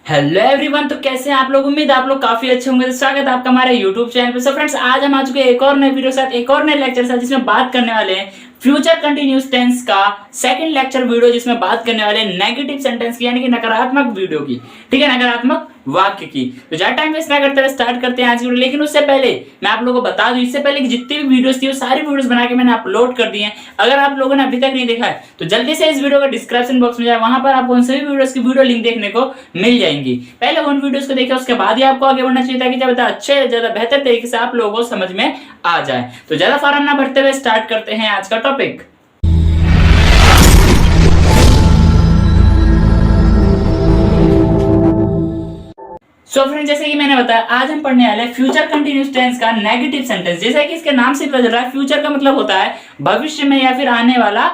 Hello everyone. तो कैसे हैं आप लोग? उम्मीद आप लोग काफी अच्छे होंगे। तो स्वागत है आपका हमारे यूट्यूब चैनल पे। सो फ्रेंड्स, आज हम आ चुके हैं एक और नए वीडियो के साथ, एक और नए लेक्चर के साथ, जिसमें बात करने वाले हैं फ्यूचर कंटिन्यूअस टेंस का सेकंड लेक्चर वीडियो, जिसमें बात करने वाले हैं नेगेटिव सेंटेंस की, यानी कि नकारात्मक वीडियो की। ठीक है, नकारात्मक वाक्य की। तो ज्यादा टाइम वेस्ट ना करते हुए स्टार्ट करते हैं आज की वीडियो। लेकिन उससे पहले मैं आप लोगों को बता दूं, इससे पहले कि जितनी भी वीडियोस थी वो सारी वीडियोस बना के मैंने अपलोड कर दी हैं। अगर आप लोगों ने अभी तक नहीं देखा है तो जल्दी से इस वीडियो का डिस्क्रिप्शन बॉक्स में जाए, वहां पर आपको उन सभी वीडियोस की वीडियो लिंक देखने को मिल जाएंगी। पहले उन वीडियोस को देखिए, उसके बाद ही आपको आगे बढ़ना चाहिए, ताकि ज्यादा अच्छे ज्यादा बेहतर तरीके से आप लोगों को समझ में आ जाए। तो ज्यादा फार्म ना भरते हुए स्टार्ट करते हैं आज का टॉपिक। सो फ्रेंड, जैसे कि मैंने बताया, आज हम पढ़ने वाले हैं फ्यूचर कंटिन्यूअस टेंस का नेगेटिव सेंटेंस। जैसा कि इसके नाम से पता चल रहा है, फ्यूचर का मतलब होता है भविष्य में या फिर आने वाला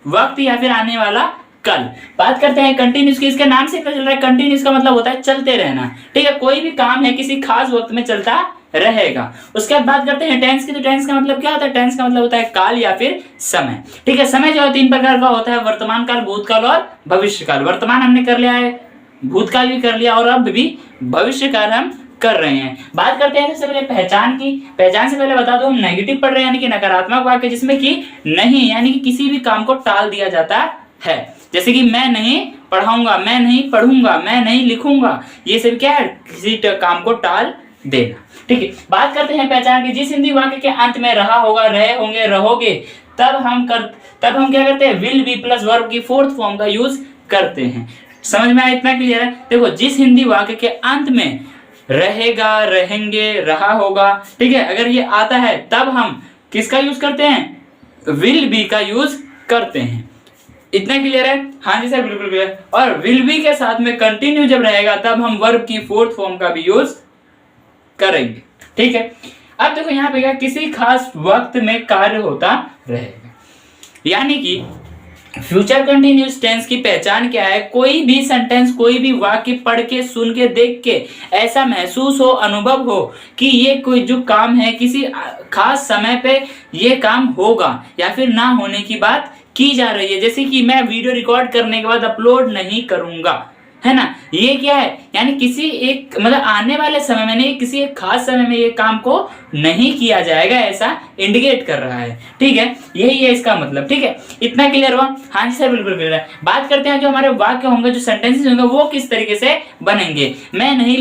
वक्त या फिर आने वाला कल। बात करते हैं कंटिन्यूअस की। इसके नाम से पता चल रहा है कंटिन्यूअस का मतलब होता है चलते रहना। ठीक है, कोई भी काम है किसी खास वक्त में चलता रहेगा। उसके बाद बात करते हैं टेंस की। तो टेंस का मतलब क्या होता है? टेंस का मतलब होता है काल या फिर समय। ठीक है, समय जो है तीन प्रकार का होता है: वर्तमान काल, भूतकाल और भविष्य काल। वर्तमान हमने कर लिया है, भूतकाल भी कर लिया और अब भी भविष्य काल हम कर रहे हैं। बात करते हैं सबसे पहले पहचान की। पहचान से पहले बता दो, हम नेगेटिव पढ़ रहे हैं, यानी कि नकारात्मक वाक्य जिसमें कि नहीं यानी कि किसी भी काम को टाल दिया जाता है। जैसे कि मैं नहीं पढ़ाऊंगा, मैं नहीं पढ़ूंगा, मैं नहीं लिखूंगा, ये सब क्या है? किसी काम को टाल देना। ठीक है, बात करते हैं पहचान की। जिस हिंदी वाक्य के अंत में रहा होगा, रहे होंगे, रहोगे, तब हम क्या करते हैं? विल बी प्लस वर्ब की फोर्थ फॉर्म का यूज करते हैं। समझ में आया? इतना क्लियर है? देखो, जिस हिंदी वाक्य के अंत में रहेगा, रहेंगे, रहा होगा, ठीक है, अगर ये आता है तब हम किसका यूज करते हैं? विल बी का यूज करते हैं। इतना क्लियर है? हाँ जी सर, बिल्कुल क्लियर। और विल बी के साथ में कंटिन्यू जब रहेगा तब हम वर्ब की फोर्थ फॉर्म का भी यूज करेंगे। ठीक है, अब देखो यहाँ पे क्या, किसी खास वक्त में कार्य होता रहेगा, यानी कि फ्यूचर कंटिन्यूअस टेंस की पहचान क्या है? कोई भी सेंटेंस, कोई भी वाक्य पढ़ के, सुन के, देख के ऐसा महसूस हो, अनुभव हो कि ये कोई जो काम है किसी खास समय पे ये काम होगा या फिर ना होने की बात की जा रही है। जैसे कि मैं वीडियो रिकॉर्ड करने के बाद अपलोड नहीं करूंगा, है ना? ये क्या है? यानी किसी एक मतलब आने वाले समय में नहीं, किसी एक खास समय में ये काम को नहीं किया जाएगा, ऐसा इंडिकेट कर रहा है। ठीक है, यही है इसका मतलब। ठीक है, इतना क्लियर हुआ? हाँ जी सर, बिल्कुल क्लियर है। बात करते हैं जो हमारे वाक्य होंगे, जो सेंटेंसेस होंगे, वो किस तरीके से बनेंगे। मैं नहीं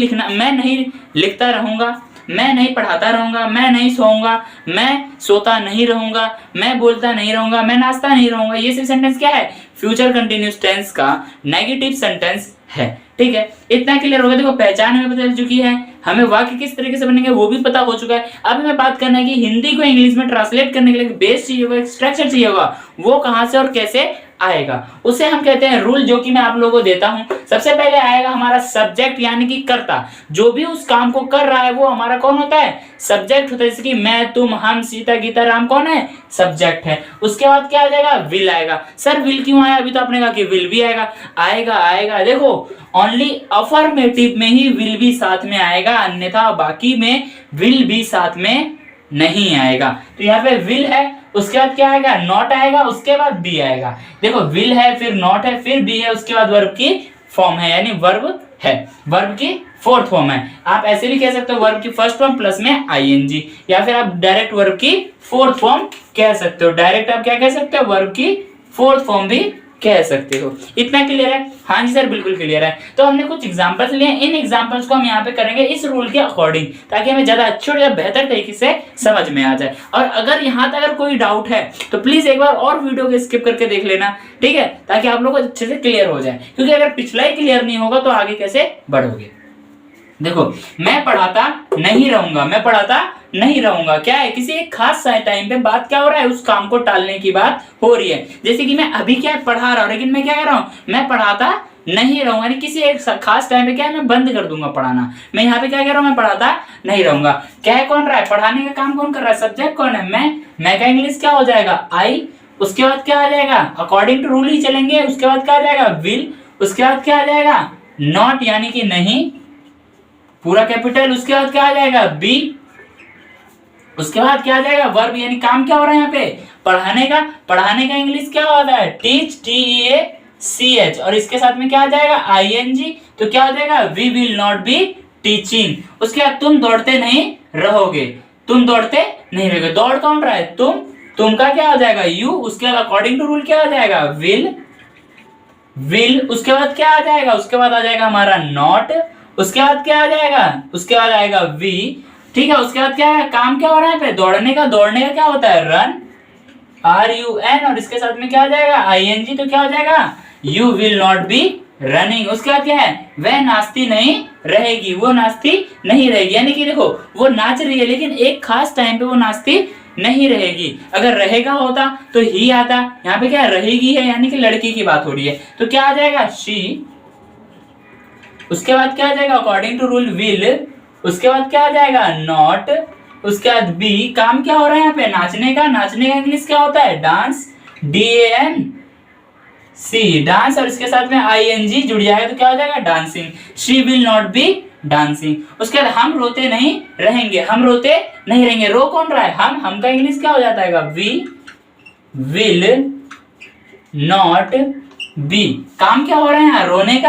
लिखता रहूंगा, मैं नहीं पढ़ाता रहूंगा, मैं नहीं सोऊंगा, मैं सोता नहीं रहूंगा, मैं बोलता नहीं रहूंगा, मैं नाचता नहीं रहूंगा। ये सब सेंटेंस क्या है? फ्यूचर कंटिन्यूअस टेंस का नेगेटिव सेंटेंस है। ठीक है, इतना क्लियर हो गया। देखो, पहचान हमें पता चल चुकी है, हमें वाक्य किस तरीके से बनेंगे वो भी पता हो चुका है। अब हमें बात करना है कि हिंदी को इंग्लिश में ट्रांसलेट करने के लिए बेस चाहिए होगा, स्ट्रक्चर चाहिए होगा, वो कहां से और कैसे आएगा, उसे हम कहते हैं रूल, जो कि मैं आप लोगों को देता हूं। सबसे पहले आएगा हमारा सब्जेक्ट, यानी कि कर्ता। जो भी उस काम को कर रहा है वो हमारा कौन होता है? सब्जेक्ट होता है। जैसे कि मैं, तुम, हम, सीता, गीता, राम कौन है? सब्जेक्ट है। उसके बाद क्या आ जाएगा? विल आएगा। सर विल क्यों आया? अभी तो आपने कहा कि विल भी आएगा। आएगा देखो, ओनली अफर्मेटिव में ही विल भी साथ में आएगा, अन्यथा बाकी में विल भी साथ में नहीं आएगा। तो यहाँ पे विल है, उसके बाद क्या आएगा? नॉट आएगा, उसके बाद बी आएगा। देखो, विल है, फिर नॉट है, फिर बी है, उसके बाद वर्ब की फॉर्म है, यानी वर्ब है, वर्ब की फोर्थ फॉर्म है। आप ऐसे भी कह सकते हो वर्ब की फर्स्ट फॉर्म प्लस में आईएनजी, या फिर आप डायरेक्ट वर्ब की फोर्थ फॉर्म कह सकते हो। डायरेक्ट आप क्या कह सकते हो? वर्ब की फोर्थ फॉर्म भी कह सकते हो। इतना क्लियर है? हाँ जी सर, बिल्कुल क्लियर है। तो हमने कुछ एग्जांपल्स लिए, इन एग्जांपल्स को हम यहाँ पे करेंगे इस रूल के अकॉर्डिंग, ताकि हमें ज्यादा अच्छे और बेहतर तरीके से समझ में आ जाए। और अगर यहाँ तक अगर कोई डाउट है तो प्लीज एक बार और वीडियो को स्किप करके देख लेना, ठीक है, ताकि आप लोग को अच्छे से क्लियर हो जाए। क्योंकि अगर पिछला ही क्लियर नहीं होगा तो आगे कैसे बढ़ोगे। देखो, मैं पढ़ाता नहीं रहूंगा, मैं पढ़ाता नहीं रहूंगा, क्या है? किसी एक खास टाइम पे बात क्या हो रहा है? उस काम को टालने की बात हो रही है। जैसे कि मैं अभी क्या पढ़ा रहा हूं, लेकिन मैं क्या कर रहा हूं? मैं पढ़ाता नहीं रहूंगा, यानी किसी एक खास टाइम पे क्या है? मैं बंद कर दूंगा पढ़ाना। मैं यहाँ पे क्या कह रहा हूं? मैं पढ़ाता नहीं रहूंगा। क्या है? कौन रहा है? पढ़ाने का काम कौन कर रहा है? सब्जेक्ट कौन है? मैं का इंग्लिश क्या हो जाएगा? आई। उसके बाद क्या आ जाएगा? अकॉर्डिंग टू रूल ही चलेंगे। उसके बाद क्या आ जाएगा? विल। उसके बाद क्या आ जाएगा? नॉट, यानी कि नहीं, पूरा कैपिटल। उसके बाद क्या आ जाएगा? बी। उसके बाद क्या आ जाएगा? वर्ब, यानी काम क्या हो रहा है यहाँ पे? पढ़ाने का। पढ़ाने का इंग्लिश क्या होता है? टीच, TEACH, CH और इसके साथ में क्या आ जाएगा ING, तो क्या हो जाएगा we will not be teaching. उसके बाद तुम दौड़ते नहीं रहोगे, तुम दौड़ते नहीं रहोगे, दौड़ कौन रहा है तुम का क्या हो जाएगा यू, उसके बाद अकॉर्डिंग टू रूल क्या हो जाएगा विल, उसके बाद क्या आ जाएगा, उसके बाद आ जाएगा हमारा नॉट, उसके बाद क्या आ जाएगा, उसके बाद आएगा वी, ठीक है। उसके बाद क्या है, काम क्या हो रहा है पे दौड़ने का क्या होता है रन, RUN, और इसके साथ में क्या आ जाएगा ING, तो क्या हो जाएगा you will not B running. उसके बाद क्या है, वह नाचती नहीं रहेगी, वो नाचती नहीं रहेगी, यानी कि देखो वो नाच रही है लेकिन एक खास टाइम पे वो नाचती नहीं रहेगी। अगर रहेगा होता तो ही आता, यहाँ पे क्या रहेगी है यानी कि लड़की की बात हो रही है, तो क्या आ जाएगा शी। उसके बाद क्या आ जाएगा अकॉर्डिंग टू रूल विल, उसके बाद क्या आ जाएगा नॉट, उसके बाद बी, काम क्या हो रहा है यहाँ पे नाचने का इंग्लिश क्या होता है डांस, DANC डांस, और इसके साथ में ING जुड़ जाएगा तो क्या हो जाएगा dancing, she will not B dancing. उसके बाद हम रोते नहीं रहेंगे, रो कौन रहा है हम का इंग्लिश क्या हो जाता है वी विल नॉट बी, काम क्या हो रहा है यहाँ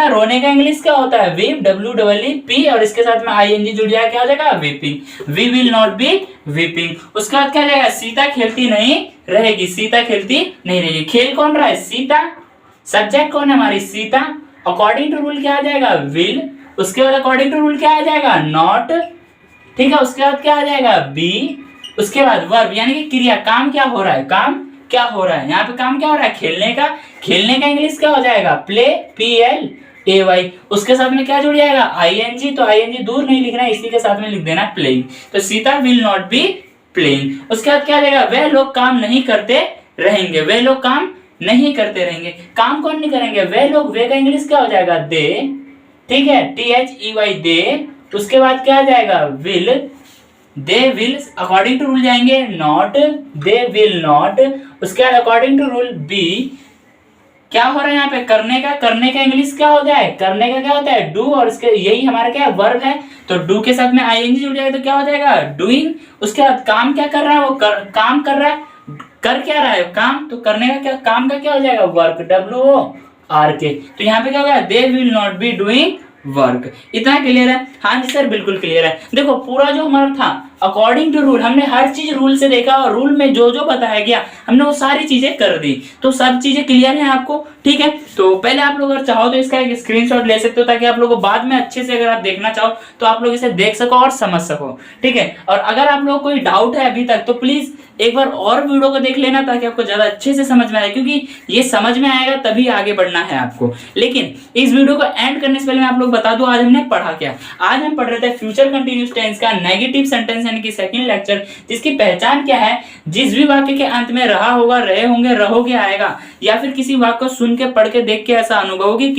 रोने का इंग्लिश क्या होता है वीप, WEEP, और इसके साथ में ING जुड़ जाएगा क्या हो जाएगा weeping, we will not be weeping. उसके बाद क्या हो जाएगा सीता खेलती नहीं रहेगी, खेल कौन रहा है सीता, सब्जेक्ट कौन है हमारी सीता, अकॉर्डिंग टू रूल क्या आ जाएगा विल, उसके बाद अकॉर्डिंग टू रूल क्या आ जाएगा नॉट, ठीक है। उसके बाद क्या आ जाएगा बी, उसके बाद वर्ब यानी कि क्रिया, काम क्या हो रहा है यहाँ पे काम क्या हो रहा है खेलने का इंग्लिश क्या हो जाएगा प्ले, PLAY, उसके साथ में क्या जुड़ जाएगा ING, तो ING दूर नहीं लिखना है, इसी के साथ में लिख देना प्लेइंग, तो Sita will not be playing. उसके बाद क्या आ जाएगा वह लोग काम नहीं करते रहेंगे, काम कौन नहीं करेंगे वह लोग, वे का इंग्लिश क्या हो जाएगा दे, ठीक है THEY दे, उसके बाद क्या आ जाएगा will, they will, according to rule जाएंगे नॉट, दे विल नॉट, उसके बाद अकॉर्डिंग टू रूल बी, क्या हो रहा है यहाँ पे करने का इंग्लिश क्या हो जाए, करने का क्या होता है डू, और इसके यही हमारा क्या वर्ब है, तो डू के साथ में ING जुड़ जाएगा तो क्या हो जाएगा डूइंग। उसके बाद काम क्या कर रहा है वो काम कर रहा है, कर क्या रहा है काम, तो करने का क्या, काम का क्या हो जाएगा वर्क, WORK, तो यहाँ पे क्या होगा दे will not be doing work. इतना क्लियर है, हाँ जी सर बिल्कुल क्लियर है। देखो पूरा जो हमारा था अकॉर्डिंग टू रूल, हमने हर चीज रूल से देखा और रूल में जो जो बताया गया हमने वो सारी चीजें कर दी, तो सब चीजें क्लियर है आपको, ठीक है। तो पहले आप लोग अगर चाहो तो इसका एक स्क्रीनशॉट ले सकते हो, ताकि आप लोगों को बाद में अच्छे से अगर आप देखना चाहो तो आप लोग इसे देख सको और समझ सको, ठीक है। और अगर आप लोग कोई डाउट है अभी तक तो प्लीज एक बार और वीडियो को देख लेना, ताकि आपको ज्यादा अच्छे से समझ में आए, क्योंकि ये समझ में आएगा तभी आगे बढ़ना है आपको। लेकिन इस वीडियो को एंड करने से पहले मैं आप लोग बता दूं आज हमने पढ़ा क्या। आज हम पढ़ रहे थे फ्यूचर कंटिन्यूअस टेंस का नेगेटिव सेंटेंस यानी कि सेकंड लेक्चर, जिसकी पहचान क्या है, जिस भी वाक्य के अंत में रहा होगा, रहे होंगे, रहोगे आएगा, या फिर किसी वाक्य को सुन के पढ़ के देख के ऐसा अनुभव हो कि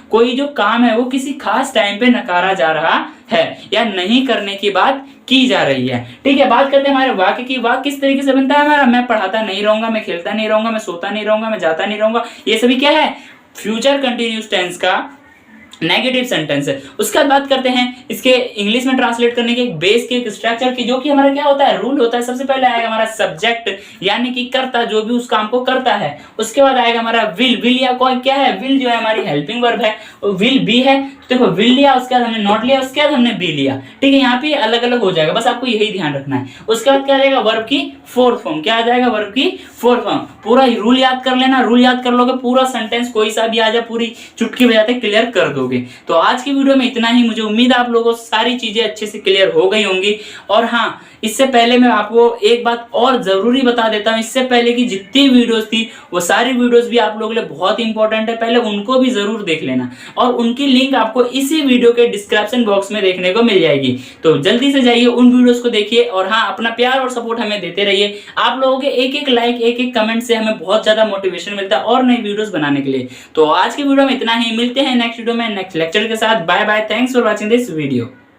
कोई जो काम है वो किसी खास टाइम पे नकारा जा रहा है या नहीं करने की बात की जा रही है, ठीक है। बात करते हैं हमारे वाक्य की, वाक्य किस तरीके से बनता है हमारा, मैं पढ़ाता नहीं रहूंगा, मैं खेलता नहीं रहूंगा, मैं सोता नहीं रहूंगा, मैं जाता नहीं रहूंगा, ये सभी क्या है फ्यूचर कंटिन्यूअस टेंस का नेगेटिव सेंटेंस है। उसके बाद बात करते हैं इसके इंग्लिश में ट्रांसलेट करने के एक बेस के एक स्ट्रक्चर की, जो कि हमारा क्या होता है रूल होता है। सबसे पहले आएगा हमारा सब्जेक्ट यानी कि कर्ता, जो भी उस काम को करता है। उसके बाद आएगा हमारा विल या कोई क्या है, विल जो है हमारी हेल्पिंग वर्ब है, विल बी है, देखो विल लिया, उसके बाद हमने नॉट लिया, उसके बाद हमने बी लिया, ठीक है। यहाँ पे अलग अलग हो जाएगा, बस आपको यही ध्यान रखना है। उसके बाद क्या आ जाएगा वर्ब की फोर्थ फॉर्म, क्या आ जाएगा वर्ब की फोर्थ फॉर्म। पूरा रूल याद कर लेना, रूल याद कर लोगे पूरा सेंटेंस कोई सा भी आ जाए पूरी चुटकी बजाते क्लियर कर दोगे। तो आज की वीडियो में इतना ही, मुझे उम्मीद है आप लोगों को सारी चीजें अच्छे से क्लियर हो गई होंगी। और हाँ, इससे पहले मैं आपको एक बात और जरूरी बता देता हूं, इससे पहले की जितनी वीडियोस थी वो सारी वीडियोस भी आप लोगों के लिए बहुत इंपॉर्टेंट है, पहले उनको भी जरूर देख लेना, और उनकी लिंक आपको इसी वीडियो के डिस्क्रिप्शन बॉक्स में देखने को मिल जाएगी। तो जल्दी से जाइए उन वीडियोस को देखिए, और हाँ अपना प्यार और सपोर्ट हमें देते रहिए। आप लोगों के एक एक लाइक, एक एक कमेंट से हमें बहुत ज्यादा मोटिवेशन मिलता है और नई वीडियोस बनाने के लिए। तो आज की वीडियो में इतना ही, मिलते हैं नेक्स्ट वीडियो में नेक्स्ट लेक्चर के साथ। Bye bye, thanks for watching this video.